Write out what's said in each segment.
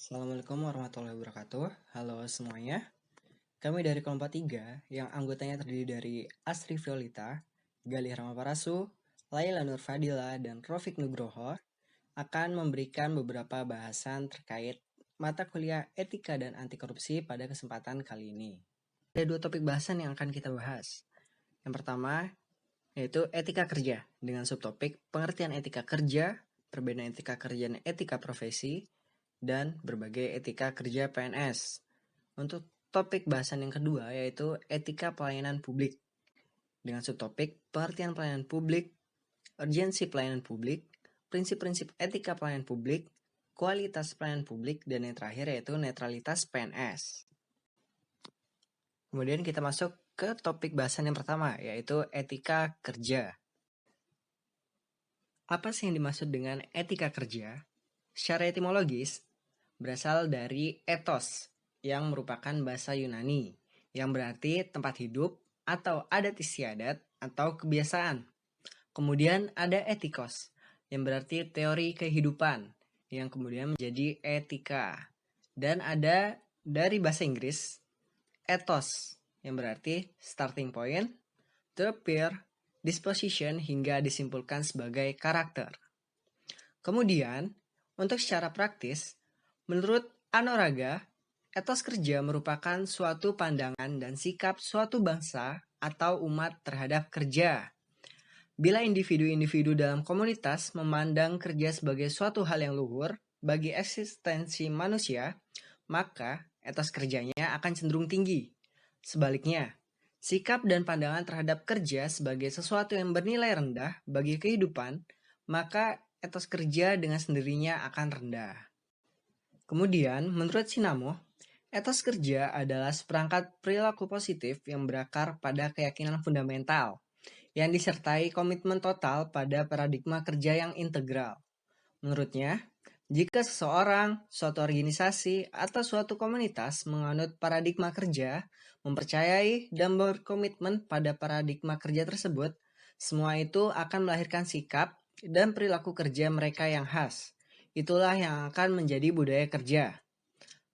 Assalamualaikum warahmatullahi wabarakatuh. Halo semuanya. Kami dari kelompok 3 yang anggotanya terdiri dari Asri Violita, Galih Ramaparasu, Laila Nur Fadila, dan Rofik Nugroho akan memberikan beberapa bahasan terkait mata kuliah etika dan anti korupsi pada kesempatan kali ini. Ada dua topik bahasan yang akan kita bahas. Yang pertama yaitu etika kerja dengan subtopik pengertian etika kerja, perbedaan etika kerja dan etika profesi, dan berbagai etika kerja PNS. Untuk topik bahasan yang kedua yaitu etika pelayanan publik dengan subtopik pengertian pelayanan publik, urgensi pelayanan publik, prinsip-prinsip etika pelayanan publik, kualitas pelayanan publik, dan yang terakhir yaitu netralitas PNS. Kemudian kita masuk ke topik bahasan yang pertama yaitu etika kerja. Apa sih yang dimaksud dengan etika kerja? Secara etimologis, berasal dari ethos yang merupakan bahasa Yunani yang berarti tempat hidup atau adat istiadat atau kebiasaan. Kemudian ada etikos yang berarti teori kehidupan yang kemudian menjadi etika. Dan ada dari bahasa Inggris ethos yang berarti starting point, to appear, disposition hingga disimpulkan sebagai karakter. Kemudian, untuk secara praktis, menurut Anoraga, etos kerja merupakan suatu pandangan dan sikap suatu bangsa atau umat terhadap kerja. Bila individu-individu dalam komunitas memandang kerja sebagai suatu hal yang luhur bagi eksistensi manusia, maka etos kerjanya akan cenderung tinggi. Sebaliknya, sikap dan pandangan terhadap kerja sebagai sesuatu yang bernilai rendah bagi kehidupan, maka etos kerja dengan sendirinya akan rendah. Kemudian, menurut Sinamo, etos kerja adalah seperangkat perilaku positif yang berakar pada keyakinan fundamental, yang disertai komitmen total pada paradigma kerja yang integral. Menurutnya, jika seseorang, suatu organisasi, atau suatu komunitas menganut paradigma kerja, mempercayai dan berkomitmen pada paradigma kerja tersebut, semua itu akan melahirkan sikap dan perilaku kerja mereka yang khas. Itulah yang akan menjadi budaya kerja.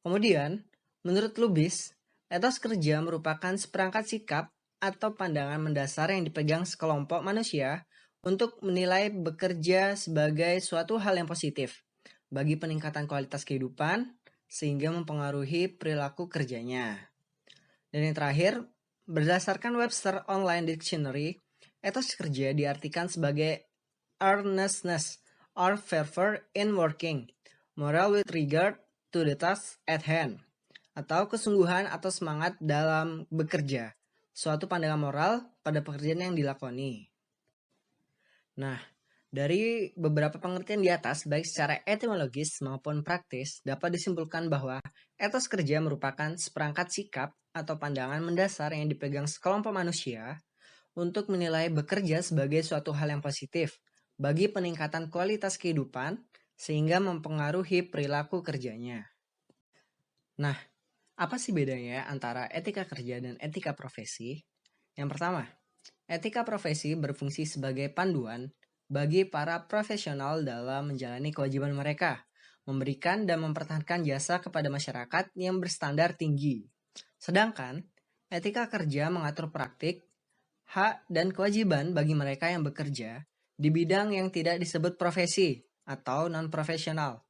Kemudian, menurut Lubis, etos kerja merupakan seperangkat sikap atau pandangan mendasar yang dipegang sekelompok manusia untuk menilai bekerja sebagai suatu hal yang positif bagi peningkatan kualitas kehidupan sehingga mempengaruhi perilaku kerjanya. Dan yang terakhir, berdasarkan Webster Online Dictionary, etos kerja diartikan sebagai earnestness or fervor in working, moral with regard to the task at hand, atau kesungguhan atau semangat dalam bekerja, suatu pandangan moral pada pekerjaan yang dilakoni. Nah, dari beberapa pengertian di atas, baik secara etimologis maupun praktis, dapat disimpulkan bahwa etos kerja merupakan seperangkat sikap atau pandangan mendasar yang dipegang sekelompok manusia untuk menilai bekerja sebagai suatu hal yang positif bagi peningkatan kualitas kehidupan sehingga mempengaruhi perilaku kerjanya. Nah, apa sih bedanya antara etika kerja dan etika profesi? Yang pertama, etika profesi berfungsi sebagai panduan bagi para profesional dalam menjalani kewajiban mereka, memberikan dan mempertahankan jasa kepada masyarakat yang berstandar tinggi. Sedangkan, etika kerja mengatur praktik, hak, dan kewajiban bagi mereka yang bekerja di bidang yang tidak disebut profesi atau non-profesional.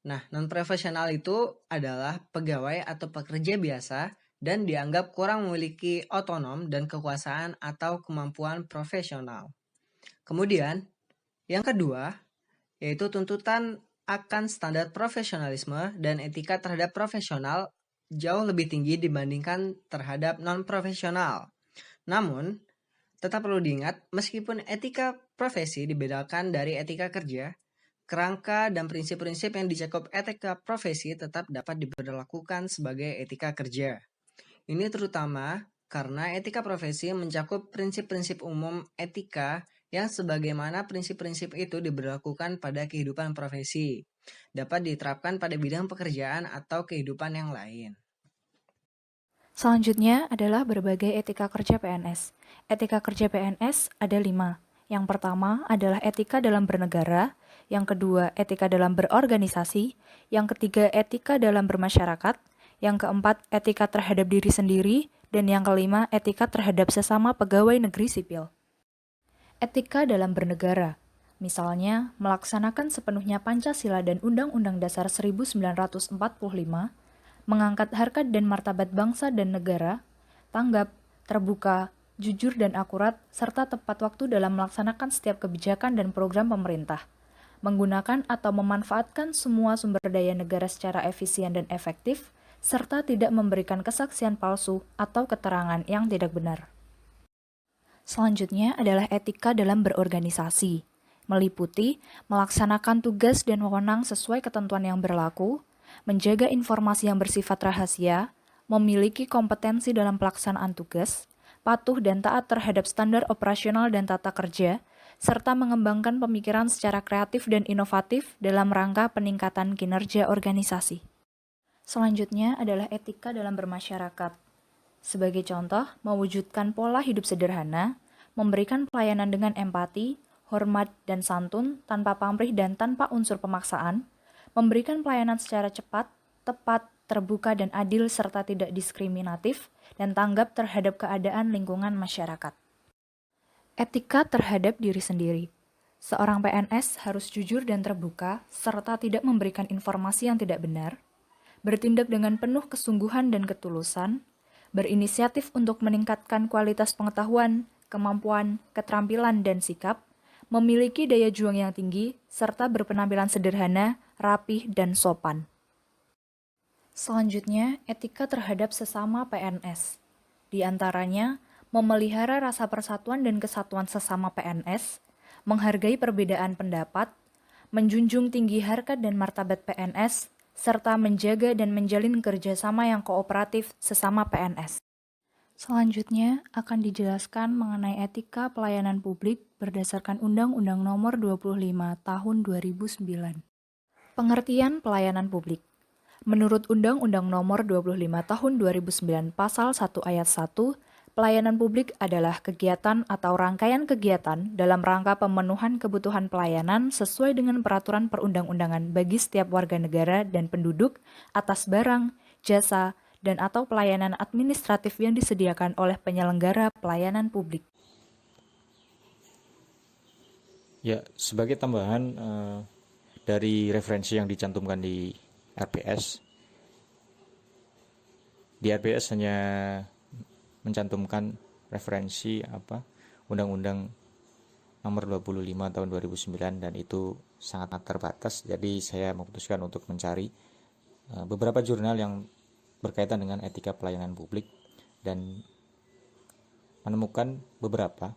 Nah, non-profesional itu adalah pegawai atau pekerja biasa dan dianggap kurang memiliki otonom dan kekuasaan atau kemampuan profesional. Kemudian, yang kedua, yaitu tuntutan akan standar profesionalisme dan etika terhadap profesional jauh lebih tinggi dibandingkan terhadap non-profesional. Namun, tetap perlu diingat, meskipun etika profesi dibedakan dari etika kerja, kerangka dan prinsip-prinsip yang dicakup etika profesi tetap dapat diberlakukan sebagai etika kerja. Ini terutama karena etika profesi mencakup prinsip-prinsip umum etika yang sebagaimana prinsip-prinsip itu diberlakukan pada kehidupan profesi, dapat diterapkan pada bidang pekerjaan atau kehidupan yang lain. Selanjutnya adalah berbagai etika kerja PNS. Etika kerja PNS ada 5. Yang pertama adalah etika dalam bernegara, Yang kedua, etika dalam berorganisasi. Yang ketiga, etika dalam bermasyarakat. Yang keempat, etika terhadap diri sendiri. Dan yang kelima, etika terhadap sesama pegawai negeri sipil. Etika dalam bernegara. Misalnya, melaksanakan sepenuhnya Pancasila dan Undang-Undang Dasar 1945, mengangkat harkat dan martabat bangsa dan negara, tanggap, terbuka, jujur dan akurat, serta tepat waktu dalam melaksanakan setiap kebijakan dan program pemerintah, menggunakan atau memanfaatkan semua sumber daya negara secara efisien dan efektif, serta tidak memberikan kesaksian palsu atau keterangan yang tidak benar. Selanjutnya adalah etika dalam berorganisasi, meliputi melaksanakan tugas dan wewenang sesuai ketentuan yang berlaku, menjaga informasi yang bersifat rahasia, memiliki kompetensi dalam pelaksanaan tugas, patuh dan taat terhadap standar operasional dan tata kerja, serta mengembangkan pemikiran secara kreatif dan inovatif dalam rangka peningkatan kinerja organisasi. Selanjutnya adalah etika dalam bermasyarakat. Sebagai contoh, mewujudkan pola hidup sederhana, memberikan pelayanan dengan empati, hormat, dan santun tanpa pamrih dan tanpa unsur pemaksaan, memberikan pelayanan secara cepat, tepat, terbuka, dan adil serta tidak diskriminatif, dan tanggap terhadap keadaan lingkungan masyarakat. Etika terhadap diri sendiri. Seorang PNS harus jujur dan terbuka, serta tidak memberikan informasi yang tidak benar, bertindak dengan penuh kesungguhan dan ketulusan, berinisiatif untuk meningkatkan kualitas pengetahuan, kemampuan, keterampilan, dan sikap, memiliki daya juang yang tinggi, serta berpenampilan sederhana, rapih, dan sopan. Selanjutnya, etika terhadap sesama PNS. Di antaranya, memelihara rasa persatuan dan kesatuan sesama PNS, menghargai perbedaan pendapat, menjunjung tinggi harkat dan martabat PNS, serta menjaga dan menjalin kerjasama yang kooperatif sesama PNS. Selanjutnya akan dijelaskan mengenai etika pelayanan publik berdasarkan Undang-Undang Nomor 25 Tahun 2009. Pengertian pelayanan publik. Menurut Undang-Undang Nomor 25 Tahun 2009 Pasal 1 Ayat 1, pelayanan publik adalah kegiatan atau rangkaian kegiatan dalam rangka pemenuhan kebutuhan pelayanan sesuai dengan peraturan perundang-undangan bagi setiap warga negara dan penduduk atas barang, jasa, dan atau pelayanan administratif yang disediakan oleh penyelenggara pelayanan publik. Ya, sebagai tambahan dari referensi yang dicantumkan di RPS, hanya mencantumkan referensi Undang-Undang Nomor 25 Tahun 2009 dan itu sangat terbatas. Jadi saya memutuskan untuk mencari beberapa jurnal yang berkaitan dengan etika pelayanan publik dan menemukan beberapa.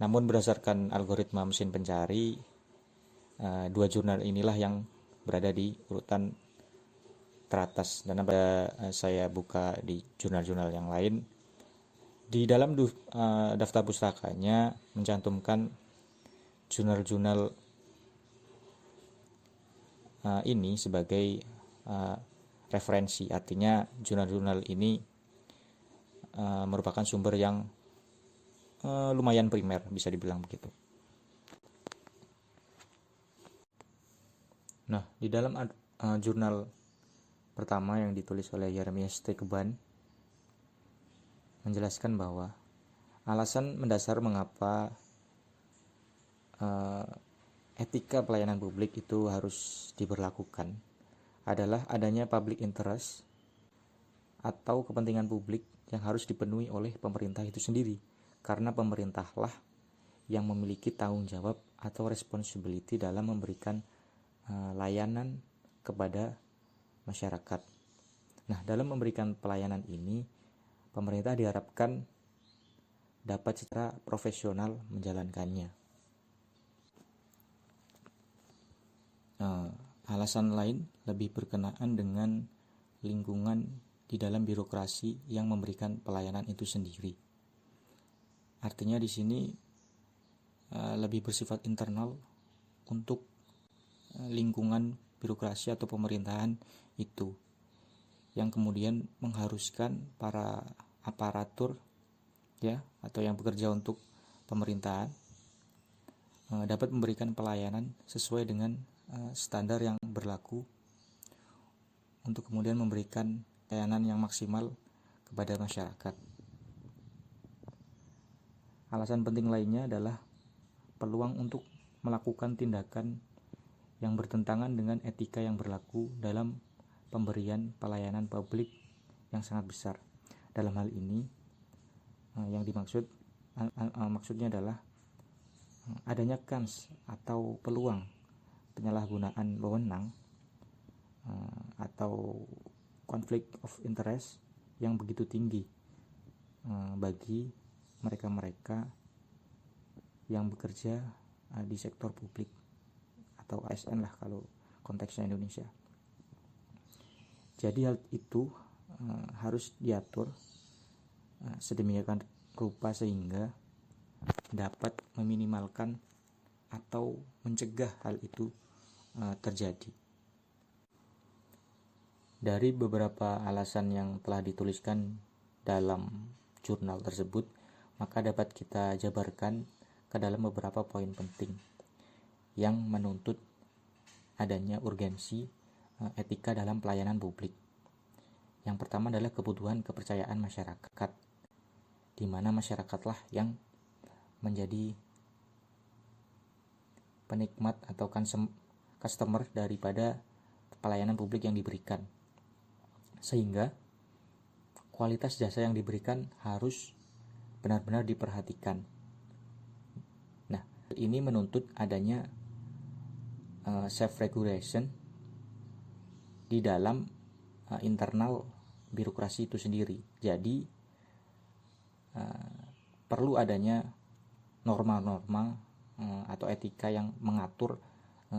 Namun berdasarkan algoritma mesin pencari, dua jurnal inilah yang berada di urutan teratas, dan saya buka di jurnal-jurnal yang lain. Di dalam daftar pustakanya mencantumkan jurnal-jurnal ini sebagai referensi. Artinya jurnal-jurnal ini merupakan sumber yang lumayan primer, bisa dibilang begitu. Nah, di dalam jurnal pertama yang ditulis oleh Jeremias Stekeban menjelaskan bahwa alasan mendasar mengapa etika pelayanan publik itu harus diberlakukan adalah adanya public interest atau kepentingan publik yang harus dipenuhi oleh pemerintah itu sendiri, karena pemerintahlah yang memiliki tanggung jawab atau responsibility dalam memberikan layanan kepada masyarakat. Nah, dalam memberikan pelayanan ini, pemerintah diharapkan dapat secara profesional menjalankannya. Alasan lain lebih berkenaan dengan lingkungan di dalam birokrasi yang memberikan pelayanan itu sendiri. Artinya di sini lebih bersifat internal untuk lingkungan birokrasi atau pemerintahan itu, yang kemudian mengharuskan para aparatur atau yang bekerja untuk pemerintahan dapat memberikan pelayanan sesuai dengan standar yang berlaku untuk kemudian memberikan layanan yang maksimal kepada masyarakat. Alasan penting lainnya adalah peluang untuk melakukan tindakan yang bertentangan dengan etika yang berlaku dalam pemberian pelayanan publik yang sangat besar. Dalam hal ini yang maksudnya adalah adanya kans atau peluang penyalahgunaan wewenang atau konflik of interest yang begitu tinggi bagi mereka-mereka yang bekerja di sektor publik atau ASN lah kalau konteksnya Indonesia. Jadi hal itu harus diatur sedemikian rupa sehingga dapat meminimalkan atau mencegah hal itu terjadi. Dari beberapa alasan yang telah dituliskan dalam jurnal tersebut, maka dapat kita jabarkan ke dalam beberapa poin penting yang menuntut adanya urgensi etika dalam pelayanan publik. Yang pertama adalah kebutuhan kepercayaan masyarakat, di mana masyarakatlah yang menjadi penikmat atau customer daripada pelayanan publik yang diberikan. Sehingga kualitas jasa yang diberikan harus benar-benar diperhatikan. Nah, ini menuntut adanya self-regulation di dalam internal birokrasi itu sendiri. Jadi perlu adanya norma-norma atau etika yang mengatur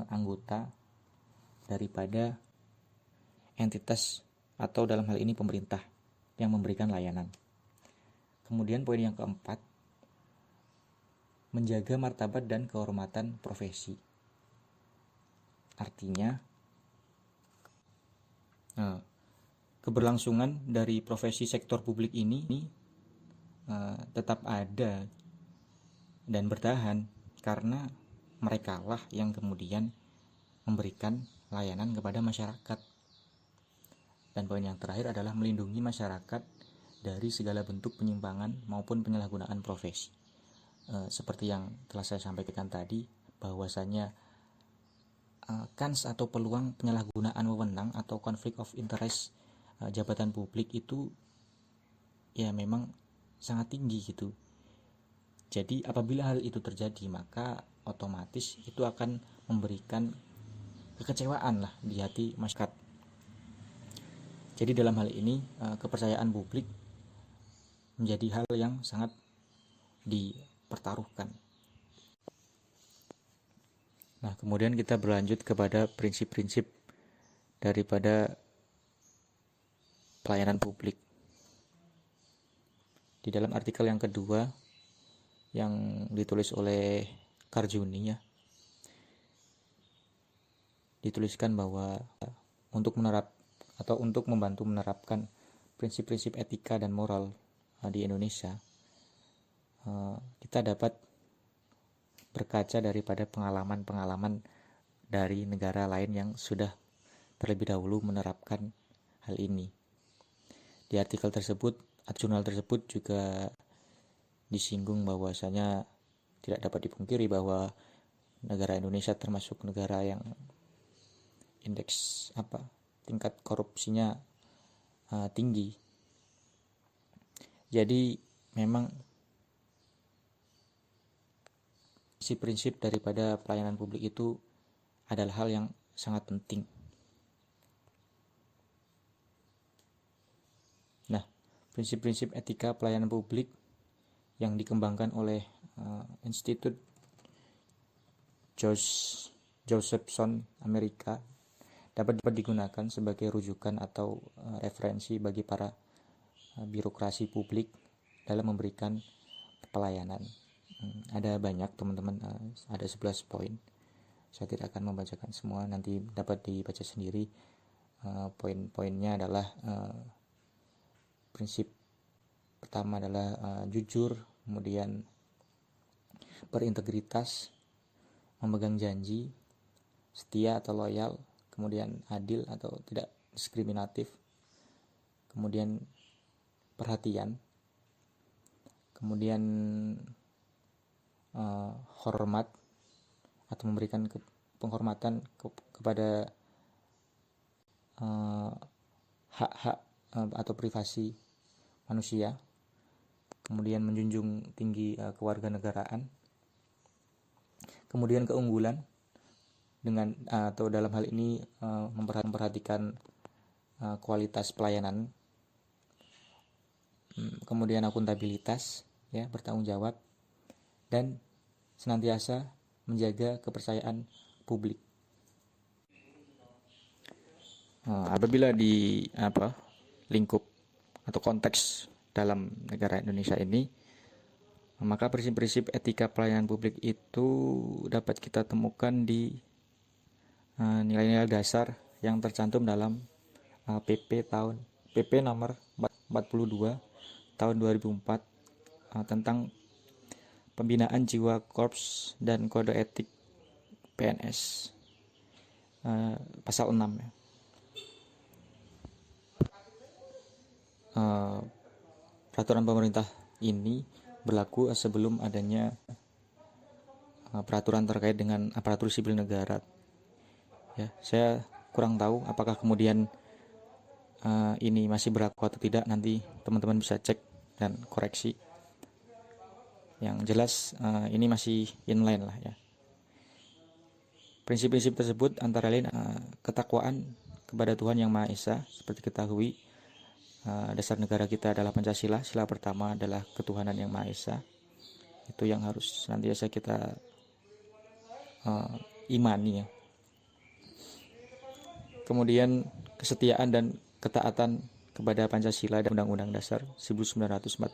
anggota daripada entitas atau dalam hal ini pemerintah yang memberikan layanan. Kemudian poin yang keempat, menjaga martabat dan kehormatan profesi. Artinya keberlangsungan dari profesi sektor publik ini tetap ada dan bertahan karena merekalah yang kemudian memberikan layanan kepada masyarakat. Dan poin yang terakhir adalah melindungi masyarakat dari segala bentuk penyimpangan maupun penyalahgunaan profesi. Seperti yang telah saya sampaikan tadi, bahwasanya kans atau peluang penyalahgunaan wewenang atau konflik of interest jabatan publik itu ya memang sangat tinggi gitu. Jadi apabila hal itu terjadi, maka otomatis itu akan memberikan kekecewaan lah di hati masyarakat. Jadi dalam hal ini kepercayaan publik menjadi hal yang sangat dipertaruhkan. Nah, kemudian kita berlanjut kepada prinsip-prinsip daripada pelayanan publik. Di dalam artikel yang kedua yang ditulis oleh Karjuni ya, dituliskan bahwa untuk membantu menerapkan prinsip-prinsip etika dan moral di Indonesia, kita dapat berkaca daripada pengalaman-pengalaman dari negara lain yang sudah terlebih dahulu menerapkan hal ini. Di artikel tersebut, jurnal tersebut juga disinggung bahwasanya tidak dapat dipungkiri bahwa negara Indonesia termasuk negara yang indeks tingkat korupsinya tinggi. Jadi memang prinsip daripada pelayanan publik itu adalah hal yang sangat penting. Nah, prinsip-prinsip etika pelayanan publik yang dikembangkan oleh Institut Josephson Amerika dapat digunakan sebagai rujukan atau referensi bagi para birokrasi publik dalam memberikan pelayanan. Ada banyak teman-teman, ada 11 poin. Saya tidak akan membacakan semua, nanti dapat dibaca sendiri. Poin-poinnya adalah prinsip pertama adalah jujur, kemudian berintegritas, memegang janji, setia atau loyal, kemudian adil atau tidak diskriminatif, kemudian perhatian, kemudian hormat atau memberikan penghormatan kepada hak-hak atau privasi manusia, kemudian menjunjung tinggi kewarganegaraan, kemudian keunggulan dengan atau dalam hal ini memperhatikan kualitas pelayanan, kemudian akuntabilitas, ya, bertanggung jawab, dan senantiasa menjaga kepercayaan publik. Apabila di lingkup atau konteks dalam negara Indonesia ini, maka prinsip-prinsip etika pelayanan publik itu dapat kita temukan di nilai-nilai dasar yang tercantum dalam PP nomor 42 tahun 2004 tentang pembinaan jiwa korps dan kode etik PNS, pasal 6 ya. Peraturan pemerintah ini berlaku sebelum adanya peraturan terkait dengan aparatur sipil negara. Ya, saya kurang tahu apakah kemudian ini masih berlaku atau tidak. Nanti teman-teman bisa cek dan koreksi. Yang jelas ini masih inline lah ya. Prinsip-prinsip tersebut antara lain ketakwaan kepada Tuhan Yang Maha Esa. Seperti ketahui, dasar negara kita adalah Pancasila. Sila pertama adalah ketuhanan Yang Maha Esa. Itu yang harus senantiasa kita imani ya. Kemudian kesetiaan dan ketaatan kepada Pancasila dan Undang-Undang Dasar 1945.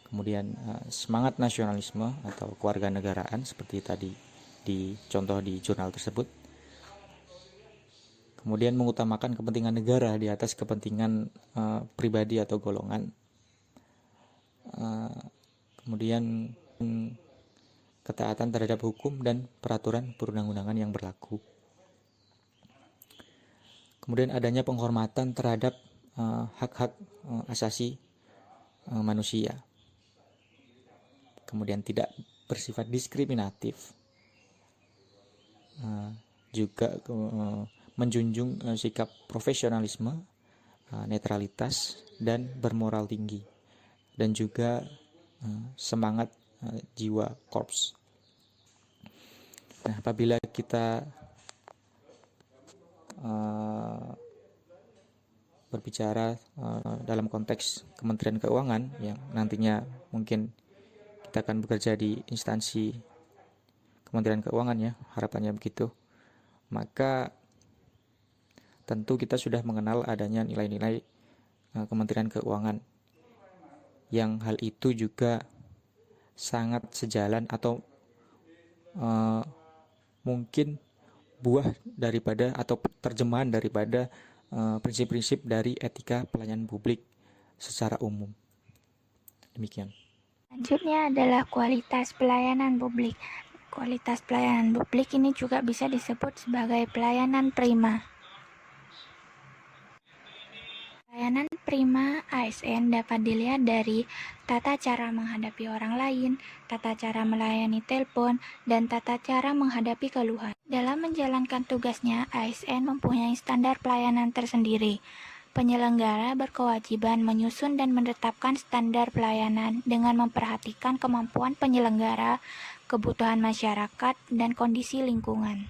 Kemudian semangat nasionalisme atau kewarganegaraan seperti tadi dicontoh di jurnal tersebut. Kemudian mengutamakan kepentingan negara di atas kepentingan pribadi atau golongan. Kemudian ketaatan terhadap hukum dan peraturan perundang-undangan yang berlaku. Kemudian adanya penghormatan terhadap hak-hak asasi manusia. Kemudian tidak bersifat diskriminatif. Juga menjunjung sikap profesionalisme, netralitas, dan bermoral tinggi. Dan juga semangat jiwa korps. Nah, apabila kita berbicara dalam konteks Kementerian Keuangan yang nantinya mungkin kita akan bekerja di instansi Kementerian Keuangan ya, harapannya begitu. Maka tentu kita sudah mengenal adanya nilai-nilai Kementerian Keuangan, yang hal itu juga sangat sejalan atau mungkin buah daripada atau terjemahan daripada prinsip-prinsip dari etika pelayanan publik secara umum. Demikian. Selanjutnya adalah kualitas pelayanan publik. Kualitas pelayanan publik ini juga bisa disebut sebagai pelayanan prima. Pelayanan prima ASN dapat dilihat dari tata cara menghadapi orang lain, tata cara melayani telepon, dan tata cara menghadapi keluhan. Dalam menjalankan tugasnya, ASN mempunyai standar pelayanan tersendiri. Penyelenggara berkewajiban menyusun dan menetapkan standar pelayanan dengan memperhatikan kemampuan penyelenggara, kebutuhan masyarakat, dan kondisi lingkungan.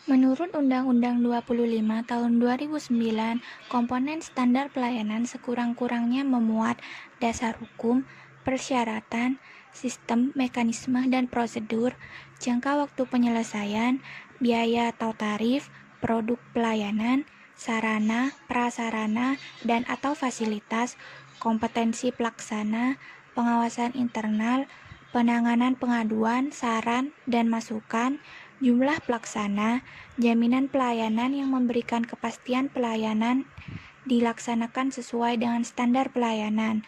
Menurut Undang-Undang 25 tahun 2009, komponen standar pelayanan sekurang-kurangnya memuat dasar hukum, persyaratan, sistem, mekanisme, dan prosedur, jangka waktu penyelesaian, biaya atau tarif, produk pelayanan, sarana, prasarana, dan atau fasilitas, kompetensi pelaksana, pengawasan internal, penanganan pengaduan, saran, dan masukan, jumlah pelaksana, jaminan pelayanan yang memberikan kepastian pelayanan dilaksanakan sesuai dengan standar pelayanan,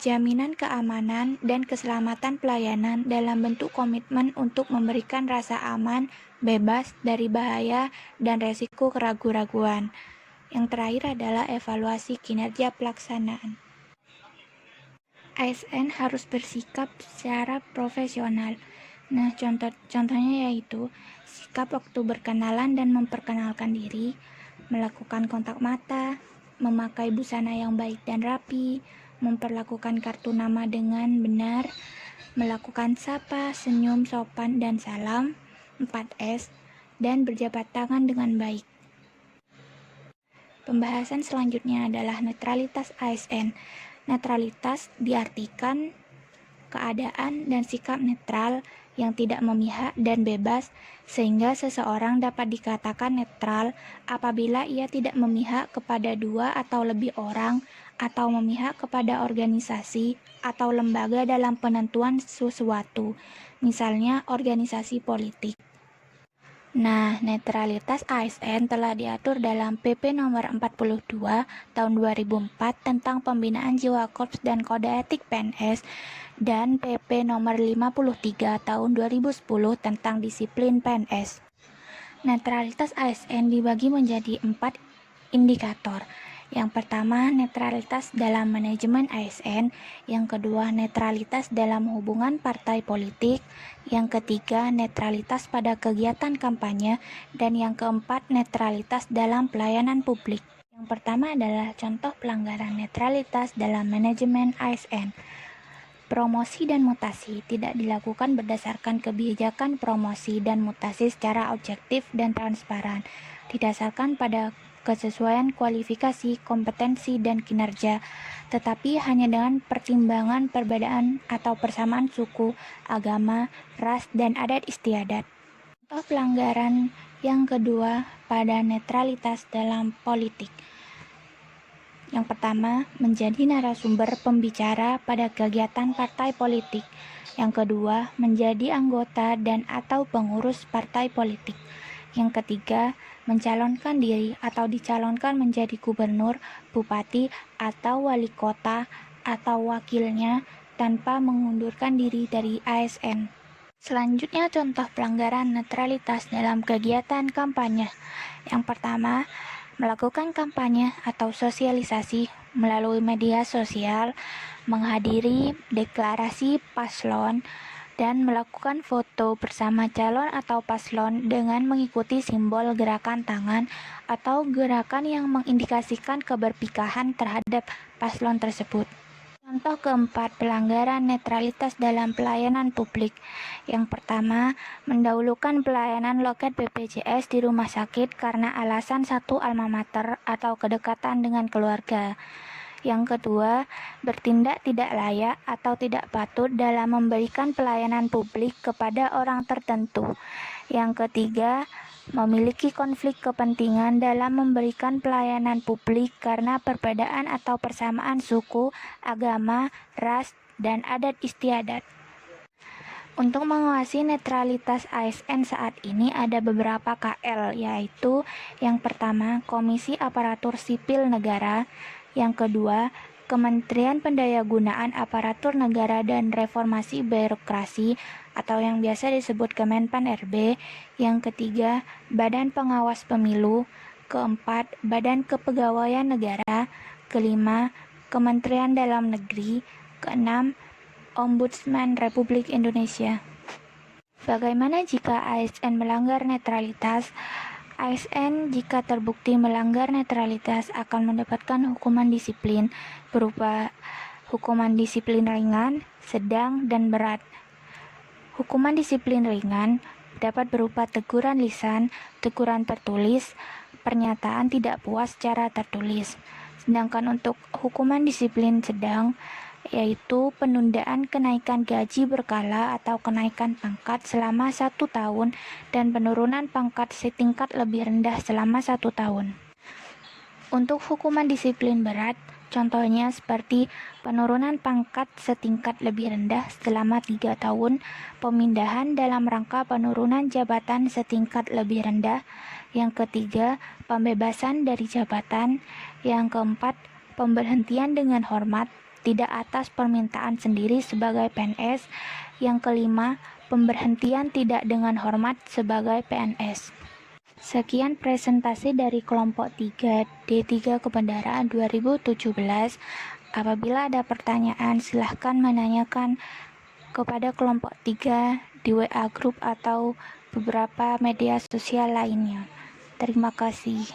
jaminan keamanan dan keselamatan pelayanan dalam bentuk komitmen untuk memberikan rasa aman, bebas dari bahaya dan resiko keraguan-raguan. Yang terakhir adalah evaluasi kinerja pelaksanaan. ASN harus bersikap secara profesional. Nah, contohnya yaitu sikap waktu berkenalan dan memperkenalkan diri, melakukan kontak mata, memakai busana yang baik dan rapi, memperlakukan kartu nama dengan benar, melakukan sapa, senyum, sopan, dan salam, 4S, dan berjabat tangan dengan baik. Pembahasan selanjutnya adalah netralitas ASN. Netralitas diartikan keadaan dan sikap netral yang tidak memihak dan bebas, sehingga seseorang dapat dikatakan netral apabila ia tidak memihak kepada dua atau lebih orang atau memihak kepada organisasi atau lembaga dalam penentuan sesuatu, misalnya organisasi politik. Nah, netralitas ASN telah diatur dalam PP nomor 42 tahun 2004 tentang pembinaan jiwa korps dan kode etik PNS dan PP nomor 53 tahun 2010 tentang disiplin PNS. Netralitas ASN dibagi menjadi 4 indikator. Yang pertama, netralitas dalam manajemen ASN. Yang kedua, netralitas dalam hubungan partai politik. Yang ketiga, netralitas pada kegiatan kampanye. Dan yang keempat, netralitas dalam pelayanan publik. Yang pertama adalah contoh pelanggaran netralitas dalam manajemen ASN. Promosi dan mutasi tidak dilakukan berdasarkan kebijakan promosi dan mutasi secara objektif dan transparan, didasarkan pada kesesuaian kualifikasi, kompetensi, dan kinerja, tetapi hanya dengan pertimbangan perbedaan atau persamaan suku, agama, ras, dan adat istiadat. Contoh pelanggaran yang kedua pada netralitas dalam politik. Yang pertama, menjadi narasumber pembicara pada kegiatan partai politik. Yang kedua, menjadi anggota dan atau pengurus partai politik. Yang ketiga, mencalonkan diri atau dicalonkan menjadi gubernur, bupati, atau wali kota atau wakilnya tanpa mengundurkan diri dari ASN. Selanjutnya, contoh pelanggaran netralitas dalam kegiatan kampanye. Yang pertama, melakukan kampanye atau sosialisasi melalui media sosial, menghadiri deklarasi paslon, dan melakukan foto bersama calon atau paslon dengan mengikuti simbol gerakan tangan atau gerakan yang mengindikasikan keberpihakan terhadap paslon tersebut. Contoh keempat, pelanggaran netralitas dalam pelayanan publik. Yang pertama, mendahulukan pelayanan loket BPJS di rumah sakit karena alasan satu alma mater atau kedekatan dengan keluarga. Yang kedua, bertindak tidak layak atau tidak patut dalam memberikan pelayanan publik kepada orang tertentu. Yang ketiga, memiliki konflik kepentingan dalam memberikan pelayanan publik karena perbedaan atau persamaan suku, agama, ras, dan adat istiadat. Untuk mengawasi netralitas ASN saat ini ada beberapa KL, yaitu yang pertama, Komisi Aparatur Sipil Negara. Yang kedua, Kementerian Pendayagunaan Aparatur Negara dan Reformasi Birokrasi atau yang biasa disebut Kemenpan RB. Yang ketiga, Badan Pengawas Pemilu. Keempat, Badan Kepegawaian Negara. Kelima, Kementerian Dalam Negeri. Keenam, Ombudsman Republik Indonesia. Bagaimana jika ASN melanggar netralitas? ASN jika terbukti melanggar netralitas akan mendapatkan hukuman disiplin berupa hukuman disiplin ringan, sedang, dan berat. Hukuman disiplin ringan dapat berupa teguran lisan, teguran tertulis, pernyataan tidak puas secara tertulis. Sedangkan untuk hukuman disiplin sedang, yaitu penundaan kenaikan gaji berkala atau kenaikan pangkat selama 1 tahun dan penurunan pangkat setingkat lebih rendah selama 1 tahun. Untuk hukuman disiplin berat, contohnya seperti penurunan pangkat setingkat lebih rendah selama 3 tahun, pemindahan dalam rangka penurunan jabatan setingkat lebih rendah. Yang ketiga, pembebasan dari jabatan. Yang keempat, pemberhentian dengan hormat. tidak atas permintaan sendiri sebagai PNS. Yang kelima, pemberhentian tidak dengan hormat sebagai PNS. Sekian presentasi dari kelompok 3 D3 Kebendaraan 2017. Apabila ada pertanyaan, silahkan menanyakan kepada kelompok 3 di WA Group atau beberapa media sosial lainnya. Terima kasih.